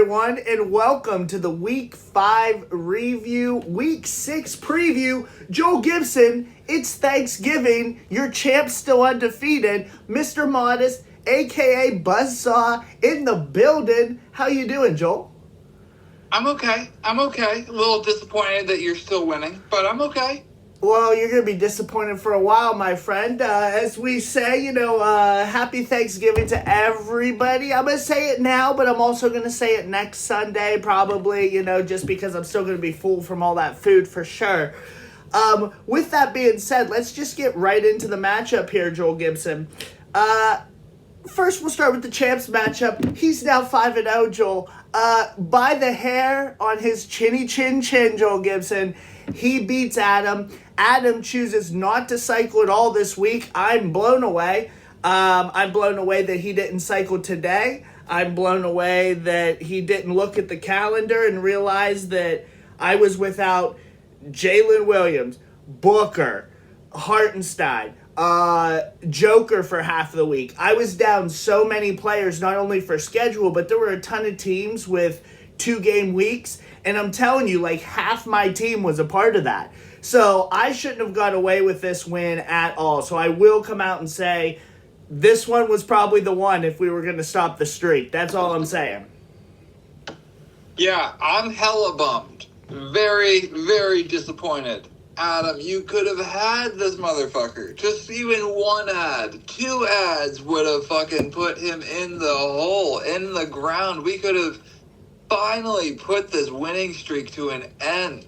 Everyone, and welcome to the Week 5 review, Week 6 preview. Joel Gibson, it's Thanksgiving. Your champ's still undefeated. Mr. Modest, a.k.a. Buzzsaw, in the building. How you doing, Joel? I'm okay. A little disappointed that you're still winning, but I'm okay. Well, you're going to be disappointed for a while, my friend. As we say, happy Thanksgiving to everybody. I'm going to say it now, but I'm also going to say it next Sunday, probably, just because I'm still going to be full from all that food for sure. With that being said, let's just get right into the matchup here, Joel Gibson. First, we'll start with the champs matchup. He's now 5-0, Joel. By the hair on his chinny chin, Joel Gibson, he beats Adam. Adam chooses not to cycle at all this week. I'm blown away. I'm blown away that he didn't cycle today. I'm blown away that he didn't look at the calendar and realize that I was without Jalen Williams, Booker, Hartenstein, Joker for half of the week. I was down so many players, not only for schedule, but there were a ton of teams with 2-game weeks. And I'm telling you, like, half my team was a part of that. So I shouldn't have got away with this win at all. So I will come out and say this one was probably the one if we were going to stop the streak. That's all I'm saying. Yeah, I'm hella bummed. Very, very disappointed. Adam, you could have had this motherfucker. Just even one ad. 2 ads would have fucking put him in the hole, in the ground. We could have finally put this winning streak to an end.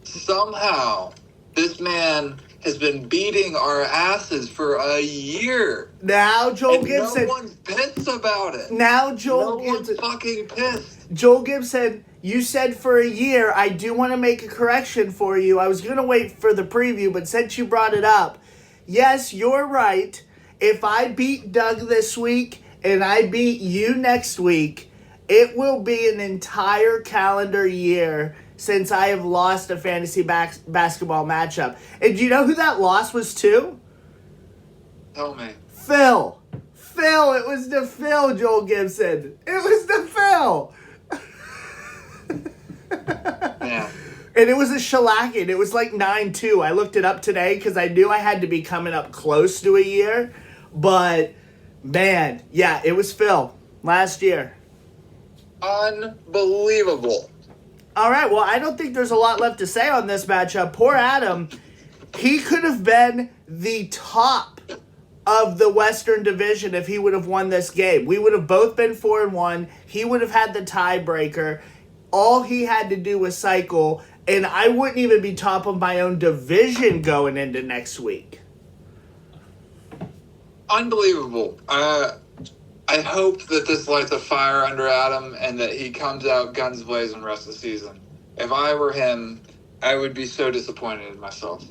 Somehow, this man has been beating our asses for a year. Now, Joel Gibson. No one's pissed about it. Now, Joel Gibson. No one's fucking pissed. Joel Gibson, you said for a year. I do want to make a correction for you. I was going to wait for the preview, but since you brought it up, yes, you're right. If I beat Doug this week and I beat you next week, it will be an entire calendar year since I have lost a fantasy basketball matchup. And do you know who that loss was to? Tell me. Phil. It was to Phil, Joel Gibson. It was to Phil. Yeah. And it was a shellacking. It was like 9-2. I looked it up today because I knew I had to be coming up close to a year. But, man, yeah, it was Phil last year. Unbelievable. All right, well, I don't think there's a lot left to say on this matchup. Poor Adam, he could have been the top of the Western Division if he would have won this game. We would have both been 4-1. He would have had the tiebreaker. All he had to do was cycle, and I wouldn't even be top of my own division going into next week. Unbelievable. I hope that this lights a fire under Adam and that he comes out guns blazing the rest of the season. If I were him, I would be so disappointed in myself.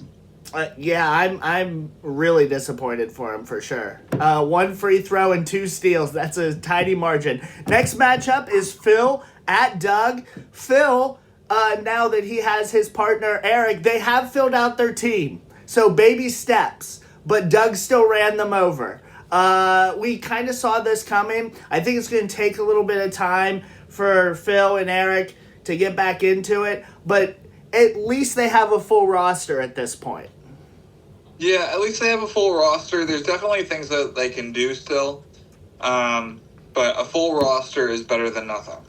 Yeah, I'm really disappointed for him for sure. 1 free throw and 2 steals. That's a tiny margin. Next matchup is Phil at Doug. Phil, now that he has his partner Eric, they have filled out their team. So baby steps, but Doug still ran them over. We kind of saw this coming. I think it's going to take a little bit of time for Phil and Eric to get back into it, but at least they have a full roster at this point. Yeah, at least they have a full roster. There's definitely things that they can do still, but a full roster is better than nothing.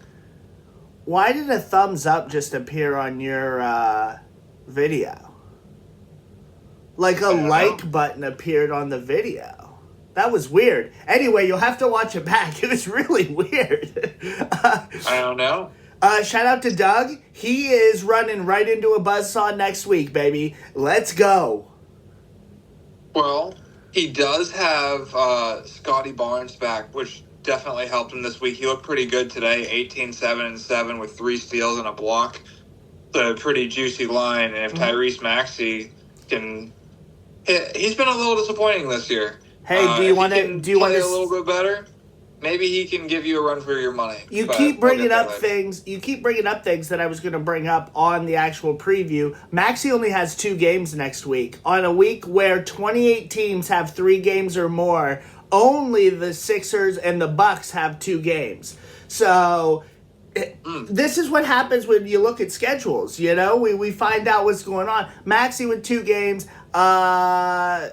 Why did a thumbs up just appear on your video? Like a like button appeared on the video. That was weird. Anyway, you'll have to watch it back. It was really weird. I don't know. Shout out to Doug. He is running right into a buzzsaw next week, baby. Let's go. Well, he does have Scotty Barnes back, which definitely helped him this week. He looked pretty good today, 18, 7, and 7 with 3 steals and a block. It's a pretty juicy line, and if Tyrese Maxey can... He's been a little disappointing this year. Hey, do you want to play a little bit better? Maybe he can give you a run for your money. You keep bringing up things that I was going to bring up on the actual preview. Maxey only has 2 games next week. On a week where 28 teams have 3 games or more, only the Sixers and the Bucks have 2 games. So This is what happens when you look at schedules. We find out what's going on. Maxie with 2 games, and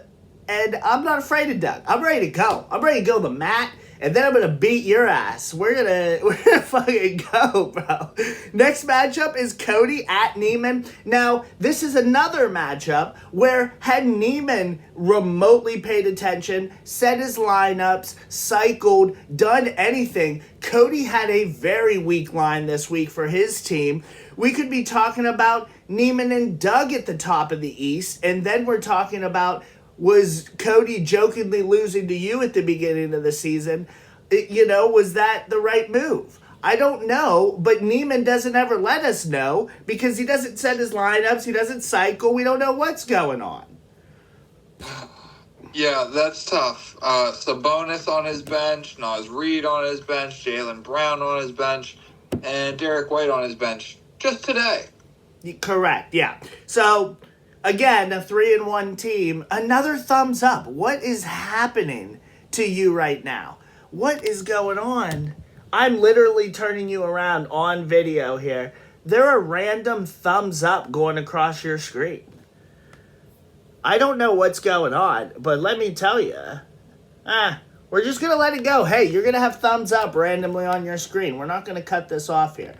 I'm not afraid of Doug. I'm ready to go. I'm ready to go to the mat, and then I'm gonna beat your ass. We're gonna fucking go, bro. Next matchup is Cody at Neiman. Now, this is another matchup where had Neiman remotely paid attention, set his lineups, cycled, done anything, Cody had a very weak line this week for his team. We could be talking about Neiman and Doug at the top of the East, and then we're talking about, was Cody jokingly losing to you at the beginning of the season? Was that the right move? I don't know, but Neiman doesn't ever let us know because he doesn't set his lineups, he doesn't cycle, we don't know what's going on. Yeah, that's tough. Sabonis on his bench, Naz Reid on his bench, Jaylen Brown on his bench, and Derek White on his bench just today. Correct, yeah. So, again, a 3-1 team. Another thumbs up. What is happening to you right now? What is going on? I'm literally turning you around on video here. There are random thumbs up going across your screen. I don't know what's going on, but let me tell you. We're just going to let it go. Hey, you're going to have thumbs up randomly on your screen. We're not going to cut this off here.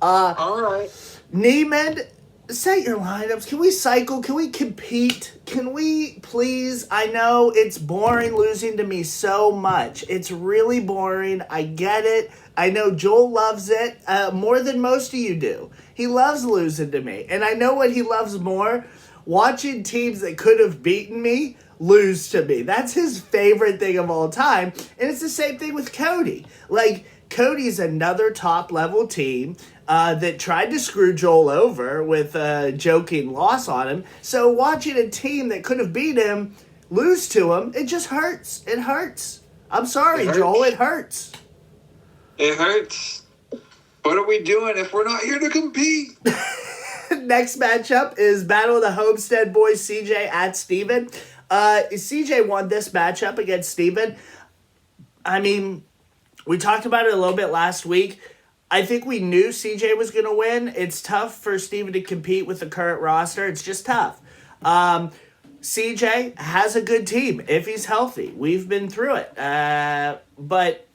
All right. Neiman, set your lineups. Can we cycle? Can we compete? Can we please? I know it's boring losing to me so much. It's really boring. I get it. I know Joel loves it more than most of you do. He loves losing to me. And I know what he loves more. Watching teams that could have beaten me lose to me. That's his favorite thing of all time. And it's the same thing with Cody. Like, Cody's another top-level team that tried to screw Joel over with a joking loss on him. So watching a team that could have beat him lose to him, it just hurts. It hurts. I'm sorry, Joel. It hurts. It hurts. What are we doing if we're not here to compete? Next matchup is Battle of the Homestead Boys, CJ at Steven. CJ won this matchup against Steven. I mean, we talked about it a little bit last week. I think we knew CJ was going to win. It's tough for Steven to compete with the current roster. It's just tough. CJ has a good team if he's healthy. We've been through it. But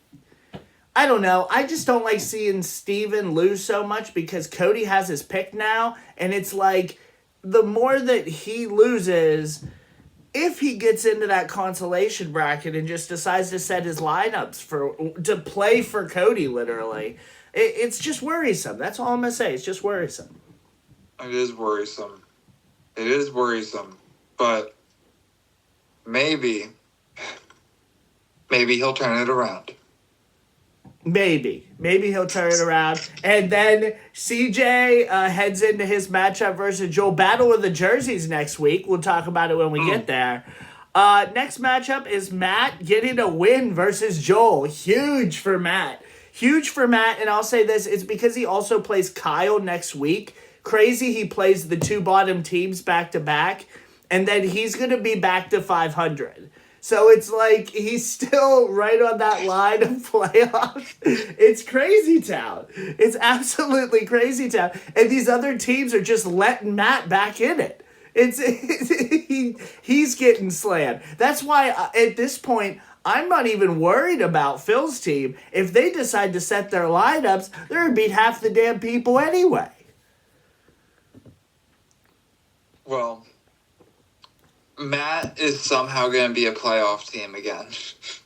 I don't know. I just don't like seeing Steven lose so much because Cody has his pick now. And it's like the more that he loses, if he gets into that consolation bracket and just decides to set his lineups to play for Cody, literally, it's just worrisome. That's all I'm going to say. It's just worrisome. It is worrisome. It is worrisome. But maybe he'll turn it around. Maybe he'll turn it around. And then CJ heads into his matchup versus Joel. Battle of the Jerseys next week. We'll talk about it when we get there. Next matchup is Matt getting a win versus Joel. Huge for Matt. And I'll say this. It's because he also plays Kyle next week. Crazy he plays the 2 bottom teams back-to-back. And then he's going to be back to 500. So it's like he's still right on that line of playoffs. It's crazy town. It's absolutely crazy town. And these other teams are just letting Matt back in it. He's getting slammed. That's why at this point, I'm not even worried about Phil's team. If they decide to set their lineups, they're going to beat half the damn people anyway. Well, Matt is somehow going to be a playoff team again.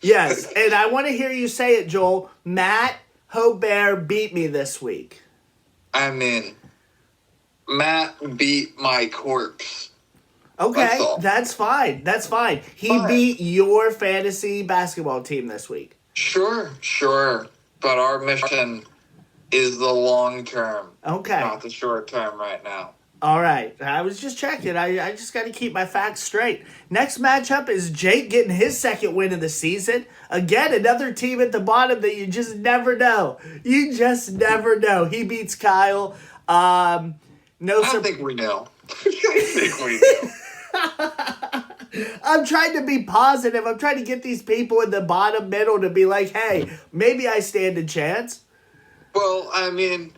Yes, and I want to hear you say it, Joel. Matt Hobert beat me this week. I mean, Matt beat my corpse. Okay, that's fine. He beat your fantasy basketball team this week. Sure. But our mission is the long term. Okay. Not the short term right now. All right. I was just checking. I just got to keep my facts straight. Next matchup is Jake getting his second win of the season. Again, another team at the bottom that you just never know. You just never know. He beats Kyle. I think we know. I'm trying to be positive. I'm trying to get these people in the bottom middle to be like, hey, maybe I stand a chance. Well, I mean,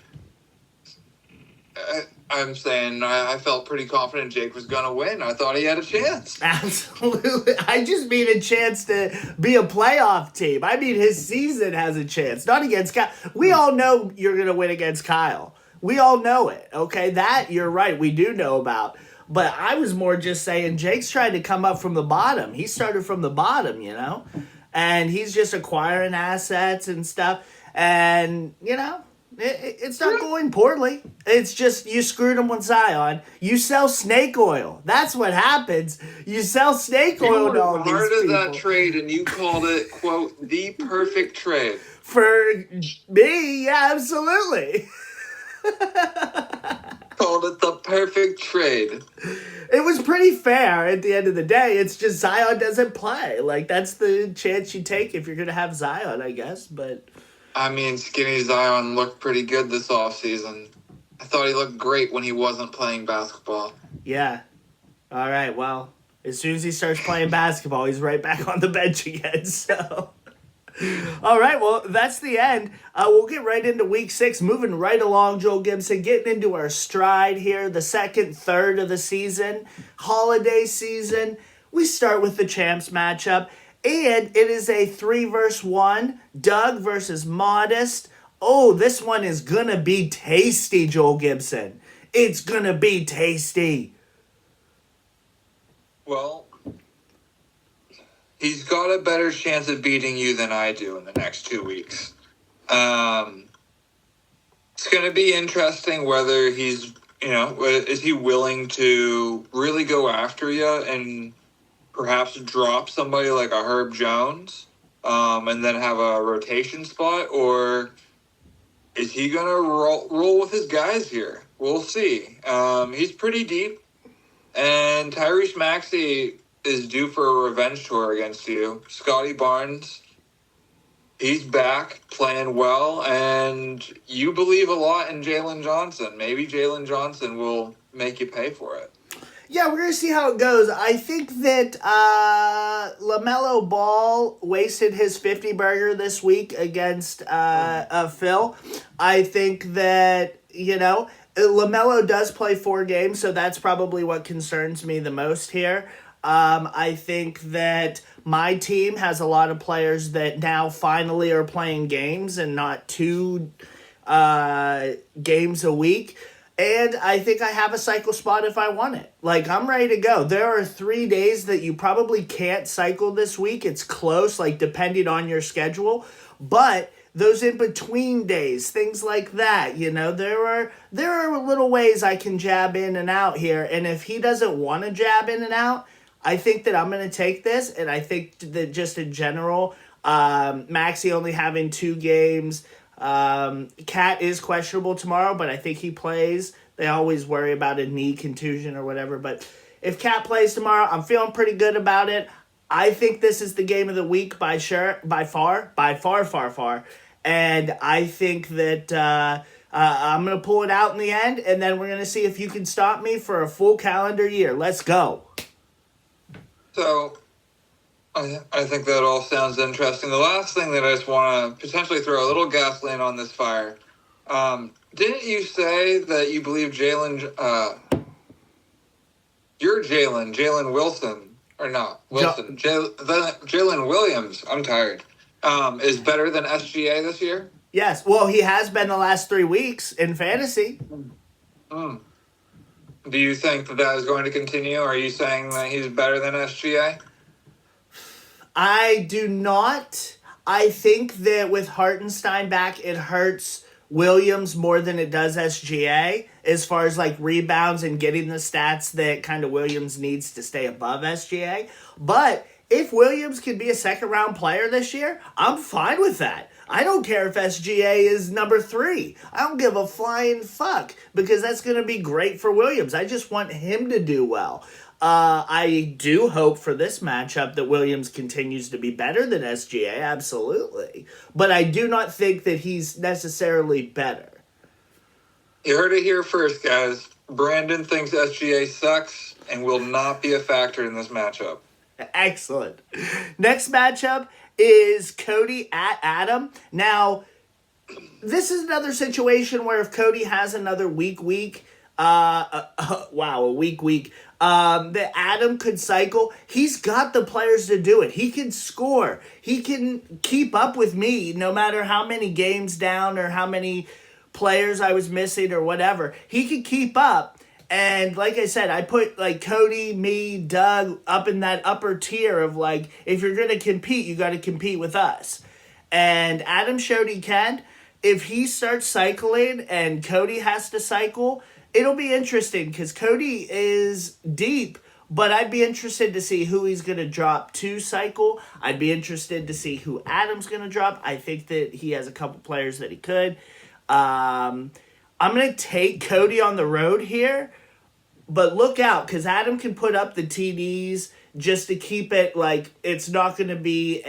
I'm saying I felt pretty confident Jake was going to win. I thought he had a chance. Absolutely. I just mean a chance to be a playoff team. I mean his season has a chance, not against Kyle. We all know you're going to win against Kyle. We all know it, okay? That, you're right, we do know about. But I was more just saying Jake's trying to come up from the bottom. He started from the bottom, and he's just acquiring assets and stuff. And, it's not going poorly. It's just you screwed him with Zion. You sell snake oil. That's what happens. You sell snake oil to all these people. You were part of that trade, and you called it, quote, the perfect trade. For me, yeah, absolutely. Called it the perfect trade. It was pretty fair at the end of the day. It's just Zion doesn't play. Like, that's the chance you take if you're going to have Zion, I guess. But I mean, skinny Zion looked pretty good this offseason. I thought he looked great when he wasn't playing basketball. Yeah. All right, well, as soon as he starts playing basketball, he's right back on the bench again, so. All right, well, that's the end. We'll get right into week 6, moving right along, Joel Gibson, getting into our stride here, the second third of the season, holiday season. We start with the champs matchup, and it is a 3-1, Doug versus Modest. Oh, this one is going to be tasty, Joel Gibson. It's going to be tasty. Well, he's got a better chance of beating you than I do in the next 2 weeks. It's going to be interesting whether he's, is he willing to really go after you and perhaps drop somebody like a Herb Jones and then have a rotation spot, or is he going to roll with his guys here? We'll see. He's pretty deep, and Tyrese Maxey is due for a revenge tour against you. Scotty Barnes, he's back, playing well, and you believe a lot in Jalen Johnson. Maybe Jalen Johnson will make you pay for it. Yeah, we're going to see how it goes. I think that LaMelo Ball wasted his 50 burger this week against Phil. I think that, LaMelo does play 4 games, so that's probably what concerns me the most here. I think that my team has a lot of players that now finally are playing games and not 2 games a week. And I think I have a cycle spot if I want it. Like, I'm ready to go. There are 3 days that you probably can't cycle this week. It's close, like, depending on your schedule. But those in-between days, things like that, there are little ways I can jab in and out here. And if he doesn't want to jab in and out, I think that I'm going to take this. And I think that just in general, Maxey only having 2 games. Cat is questionable tomorrow, but I think he plays. They always worry about a knee contusion or whatever, but if Cat plays tomorrow, I'm feeling pretty good about it. I think this is the game of the week by far, and I think that I'm going to pull it out in the end, and then we're going to see if you can stop me for a full calendar year. Let's go. So, I think that all sounds interesting. The last thing that I just want to potentially throw a little gasoline on this fire. Didn't you say that you believe Jalen Wilson, or not, Wilson, Jalen Williams, I'm tired, is better than SGA this year? Yes, well, he has been the last 3 weeks in fantasy. Do you think that is going to continue? Are you saying that he's better than SGA? I do not. I think that with Hartenstein back, it hurts Williams more than it does SGA as far as like rebounds and getting the stats that kind of Williams needs to stay above SGA. But if Williams can be a second-round player this year, I'm fine with that. I don't care if SGA is number 3. I don't give a flying fuck because that's going to be great for Williams. I just want him to do well. I do hope for this matchup that Williams continues to be better than SGA, absolutely. But I do not think that he's necessarily better. You heard it here first, guys. Brandon thinks SGA sucks and will not be a factor in this matchup. Excellent. Next matchup is Cody at Adam. Now, this is another situation where if Cody has another week, a week, that Adam could cycle. He's got the players to do it. He can score. He can keep up with me no matter how many games down or how many players I was missing or whatever. He can keep up. And like I said, I put like Cody, me, Doug up in that upper tier of like, if you're going to compete, you got to compete with us. And Adam showed he can. If he starts cycling and Cody has to cycle, it'll be interesting because Cody is deep, but I'd be interested to see who he's going to drop to cycle. I'd be interested to see who Adam's going to drop. I think that he has a couple players that he could. I'm going to take Cody on the road here, but look out because Adam can put up the TDs just to keep it like it's not going to be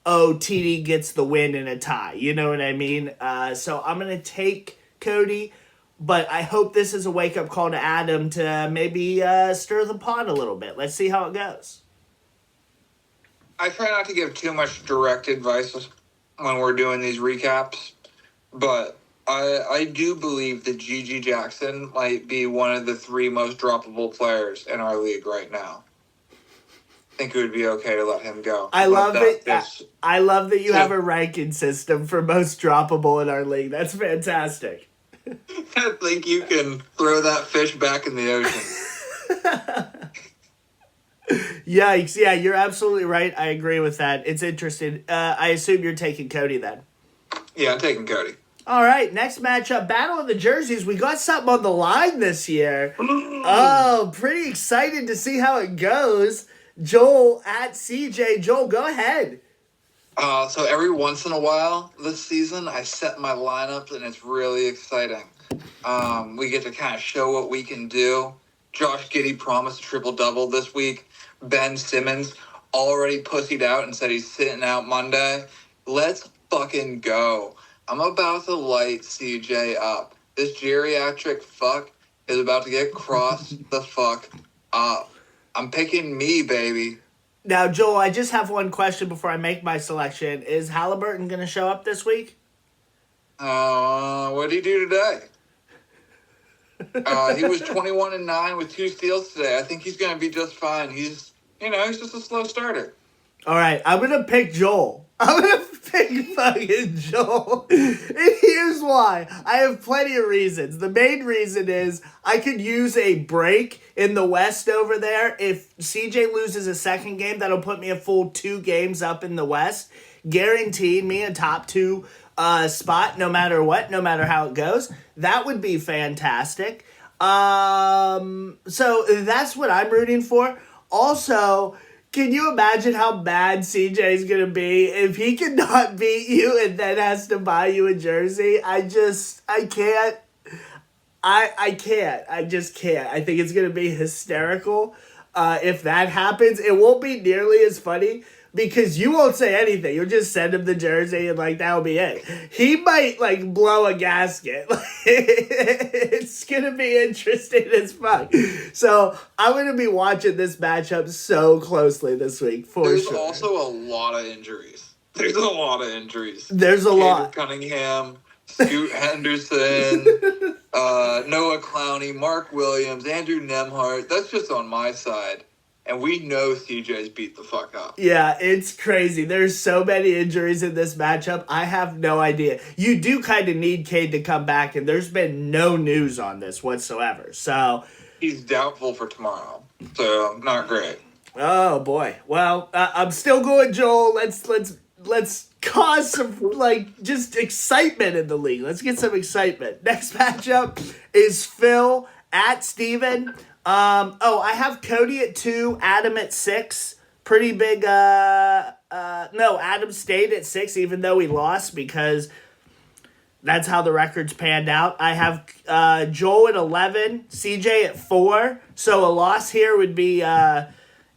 TD gets the win in a tie. You know what I mean? So I'm going to take Cody. But I hope this is a wake-up call to Adam to maybe stir the pot a little bit. Let's see how it goes. I try not to give too much direct advice when we're doing these recaps, but I do believe that Gigi Jackson might be one of the 3 most droppable players in our league right now. I think it would be okay to let him go. I love that you have a ranking system for most droppable in our league. That's fantastic. I think you can throw that fish back in the ocean. Yikes. Yeah, you're absolutely right. I agree with that. It's interesting. I assume you're taking Cody then. Yeah, I'm taking Cody. All right, next matchup, Battle of the Jerseys. We got something on the line this year. Oh, pretty excited to see how it goes. Joel at CJ. Joel, go ahead. So every once in a while this season, I set my lineups, and it's really exciting. We get to kind of show what we can do. Josh Giddey promised a triple-double this week. Ben Simmons already pussied out and said he's sitting out Monday. Let's fucking go. I'm about to light CJ up. This geriatric fuck is about to get crossed the fuck up. I'm picking me, baby. Now, Joel, I just have one question before I make my selection. Is Halliburton going to show up this week? What did he do today? He was 21-9 with 2 steals today. I think he's going to be just fine. He's just a slow starter. All right, I'm going to pick Joel. I'm going to pick fucking Joel. And here's why. I have plenty of reasons. The main reason is I could use a break in the West over there. If CJ loses a second game, that'll put me a full 2 games up in the West, guaranteeing me a top 2 spot no matter what, no matter how it goes. That would be fantastic. So that's what I'm rooting for. Also, can you imagine how bad CJ's going to be if he cannot beat you and then has to buy you a jersey? I can't. I can't. I just can't. I think it's going to be hysterical if that happens. It won't be nearly as funny because you won't say anything. You'll just send him the jersey and, like, that'll be it. He might, like, blow a gasket. It's going to be interesting as fuck. So I'm going to be watching this matchup so closely this week, for There's sure. There's also a lot of injuries. There's a lot. Lot. Cunningham, Scoot Henderson, Noah Clowney, Mark Williams, Andrew Nemhart. That's just on my side. And we know CJ's beat the fuck up. Yeah, it's crazy. There's so many injuries in this matchup. I have no idea. You do kind of need Cade to come back, and there's been no news on this whatsoever. So he's doubtful for tomorrow. So not great. Oh boy. Well, I'm still going, Joel. Let's cause some just excitement in the league. Let's get some excitement. Next matchup is Phil at Steven. I have Cody at 2, Adam at 6. Pretty big, no, Adam stayed at 6 even though he lost because that's how the records panned out. I have Joel at 11, CJ at 4. So a loss here would be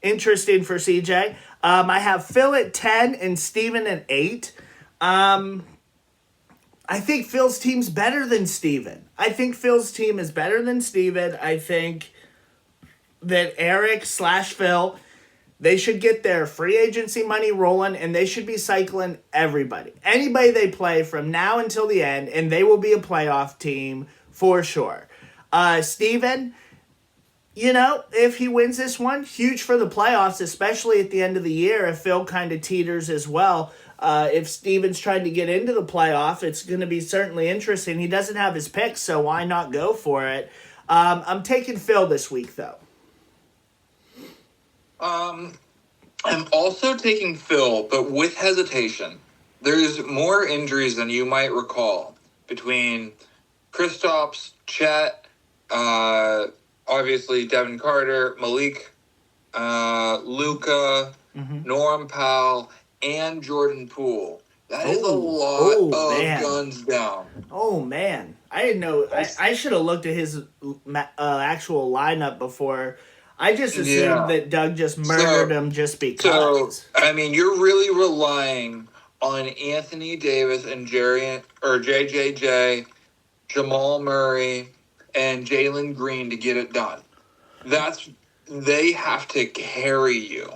interesting for CJ. I have Phil at 10 and Steven at 8. I think Phil's team's better than Steven. I think Phil's team is better than Steven. I think that Eric / Phil, They should get their free agency money rolling, and they should be cycling everybody. Anybody they play from now until the end, and they will be a playoff team for sure. Steven, if he wins this one, huge for the playoffs, especially at the end of the year if Phil kind of teeters as well. If Steven's trying to get into the playoff, it's going to be certainly interesting. He doesn't have his picks, so why not go for it? I'm taking Phil this week, though. I'm also taking Phil, but with hesitation. There's more injuries than you might recall between Kristaps, Chet, obviously Devin Carter, Malik, Luka, Norm Powell, and Jordan Poole. That is a lot of guns down. Oh, man. I didn't know. I should have looked at his actual lineup before. I just assumed that Doug just murdered him just because. So, you're really relying on Anthony Davis and JJJ, Jamal Murray, and Jalen Green to get it done. They have to carry you.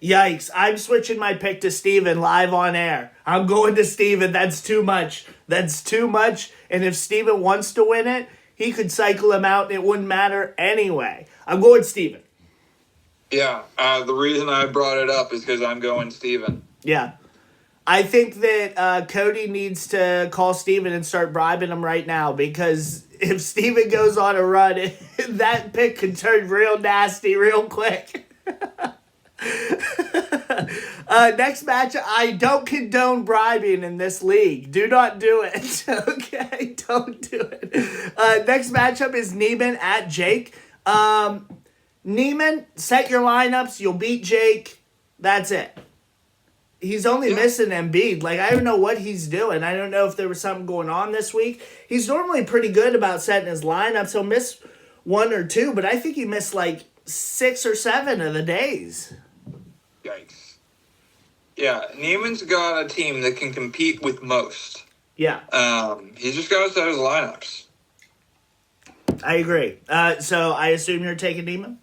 Yikes. I'm switching my pick to Steven live on air. I'm going to Steven. That's too much. And if Steven wants to win it, he could cycle him out and it wouldn't matter anyway. I'm going Steven. Yeah. The reason I brought it up is because I'm going Steven. Yeah. I think that Cody needs to call Steven and start bribing him right now, because if Steven goes on a run, that pick could turn real nasty real quick. Next match, I don't condone bribing in this league. Do not do it. Okay, don't do it. Next matchup is Neiman at Jake. Neiman, set your lineups. You'll beat Jake. That's it. He's only missing Embiid. I don't know what he's doing. I don't know if there was something going on this week. He's normally pretty good about setting his lineups. He'll miss one or two, but I think he missed 6 or 7 of the days. Yikes. Yeah, Neiman's got a team that can compete with most. Yeah. He's just got to set his lineups. I agree. So I assume you're taking Neiman?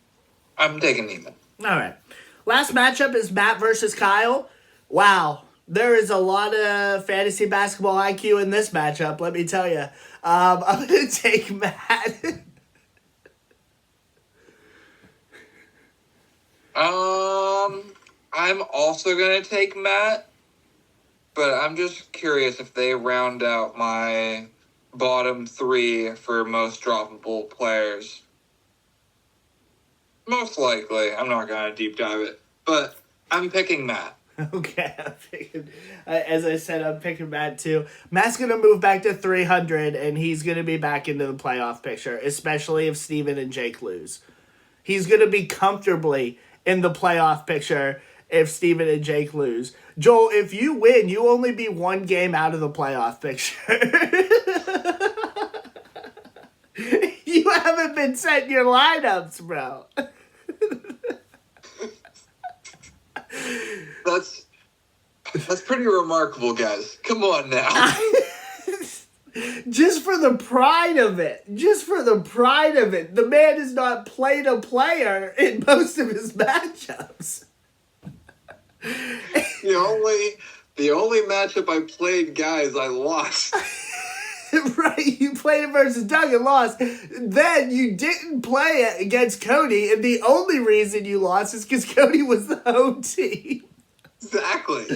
I'm taking Neiman. All right. Last matchup is Matt versus Kyle. Wow. There is a lot of fantasy basketball IQ in this matchup, let me tell you. I'm going to take Matt. I'm also going to take Matt, but I'm just curious if they round out my bottom 3 for most droppable players. Most likely. I'm not going to deep dive it, but I'm picking Matt. Okay, as I said, I'm picking Matt too. Matt's going to move back to 300, and he's going to be back into the playoff picture, especially if Steven and Jake lose. He's going to be comfortably in the playoff picture if Steven and Jake lose. Joel, if you win, you only be 1 game out of the playoff picture. You haven't been setting your lineups, bro. That's pretty remarkable, guys. Come on now. Just for the pride of it. The man has not played a player in most of his matchups. The only matchup I played, guys, I lost. Right, you played it versus Doug and lost. Then you didn't play it against Cody, and the only reason you lost is because Cody was the home team. Exactly.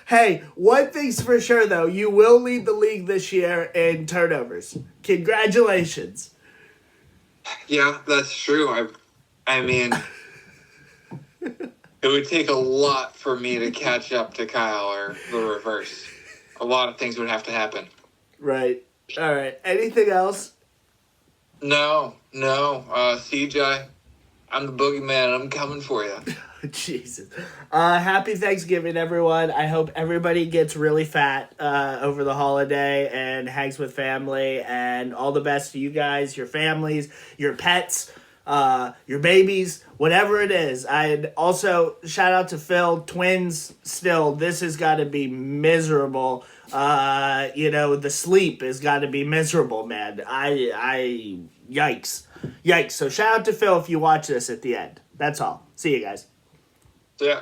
Hey, one thing's for sure, though. You will lead the league this year in turnovers. Congratulations. Yeah, that's true. I mean, it would take a lot for me to catch up to Kyle, or the reverse. A lot of things would have to happen. Right. All right. Anything else? No. CJ, I'm the boogeyman. I'm coming for you. Jesus. Happy Thanksgiving, everyone. I hope everybody gets really fat over the holiday and hangs with family, and all the best to you guys, your families, your pets, your babies, whatever it is. I'd also shout out to Phil. Twins, still, this has got to be miserable. The sleep has got to be miserable, man. Yikes. So shout out to Phil if you watch this at the end. That's all. See you guys. Yeah.